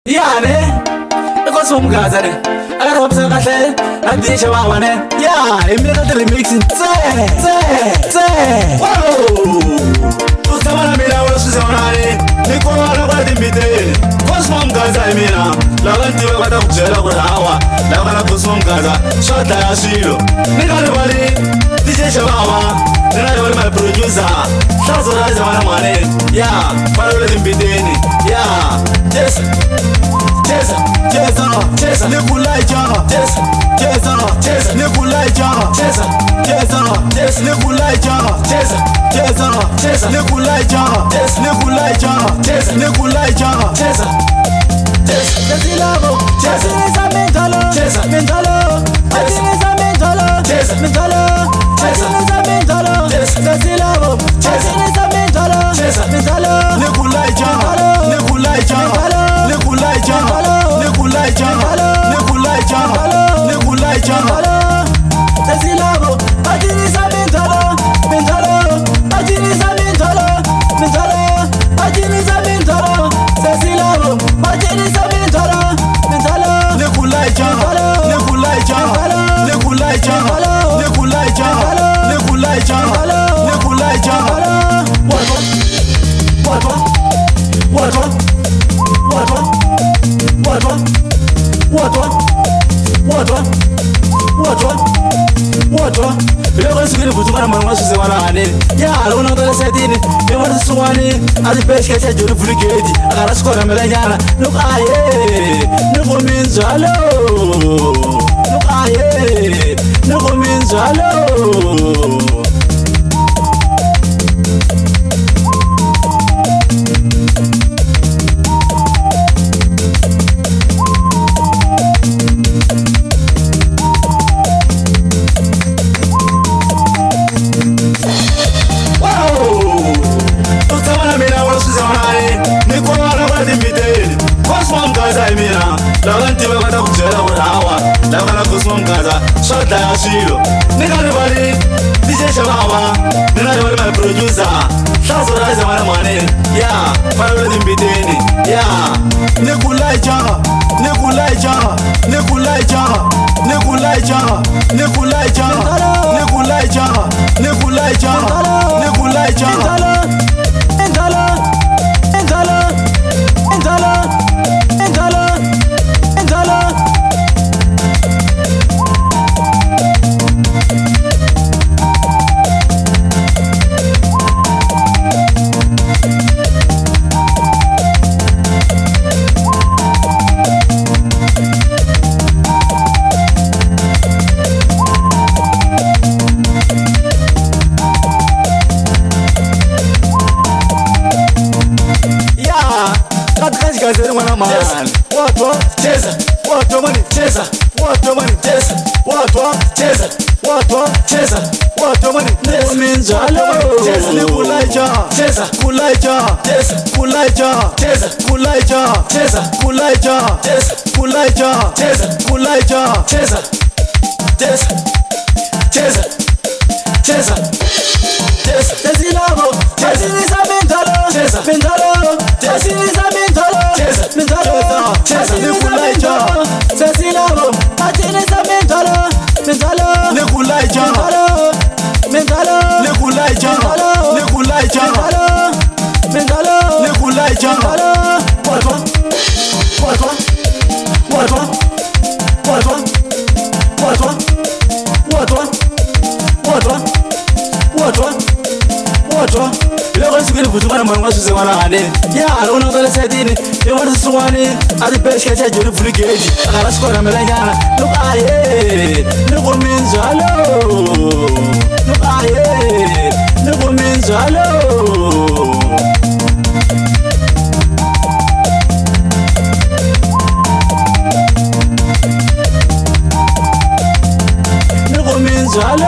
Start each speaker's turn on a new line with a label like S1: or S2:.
S1: Yani ekosumgazane akarapsa kahle adisha wawane ya imira tele mixing tse wow usamana mina wasuze wanane nikona kwa dimbiteni kosumgaza mina laganti wakata kujela kurawa lagana kosumgaza shota ya shilo nikale bali disha wawa nikale bali my producer shazo raza wana mwane ya pale dimbiteni ya yes Cheza, nikulai jana. Cheza, nikulai jana. Cheza, nikulai jana. Cheza, nikulai jana. Nikulai jana. Nikulai jana.
S2: Chezilabo, cheziliza mentalo, mentalo, cheziliza mentalo, mentalo, cheziliza mentalo, chezilabo, cheziliza mentalo, mentalo,
S1: nikulai jana. Nikulai jana. Nikulai jana. Nikulai jana. Nikulai jana. Nikulai jana.
S2: chezilabo, cheziliza mentalo, mentalo, cheziliza mentalo, mentalo, cheziliza mentalo, chezilabo, cheziliza mentalo, mentalo,
S1: nikulai jana. Nikulai jana. Nikulai jana. Nikulai jana. Nikulai jana. Nikulai jana. Lego sikini butubara mwana suze wana ane ya alona ndale setini yamara suwani adi peshka cha jori brigade agara skora melanyana look aye nuko minzalo look aye nuko minzalo laganti wakata kujela kurawa lagana kusumgaza shota ya shilo nikale bali DJ Shabawa nikale bali my producer shazo raza wana mwane ya pale dimbiteni ya nikulai jana. Nikulai jana. Nikulai jana. Nikulai jana. Nikulai jana. Nikulai jana. Nikulai jana. Nikulai jana. Man. What? Cheza. What money? Cheza. What money? Cheza. What? Cheza. What? Cheza. What money?
S2: Minzalo.
S1: Cheza. Nikulai jana. Cheza. Kulai jana. Cheza. Kulai jana. Cheza. Kulai jana. Cheza. Kulai jana. Cheza. Kulai jana. Cheza. Kulai jana. Cheza. Cheza. Cheza. Cheza.
S2: Chezilabo, cheziliza mentalo, mentalo, cheziliza mentalo, mentalo,
S1: nikulai jana.
S2: Chezilabo, cheziliza mentalo, mentalo,
S1: nikulai jana.
S2: mentalo,
S1: nikulai jana. Nikulai jana.
S2: mentalo,
S1: nikulai jana. Lego sikini butubara mwana suze wana ane ya alona ndale setini yamara suwani adi peshka cha jori brigade agara skora melanyana look aye nuko minzalo look aye nuko minzalo nuko minzalo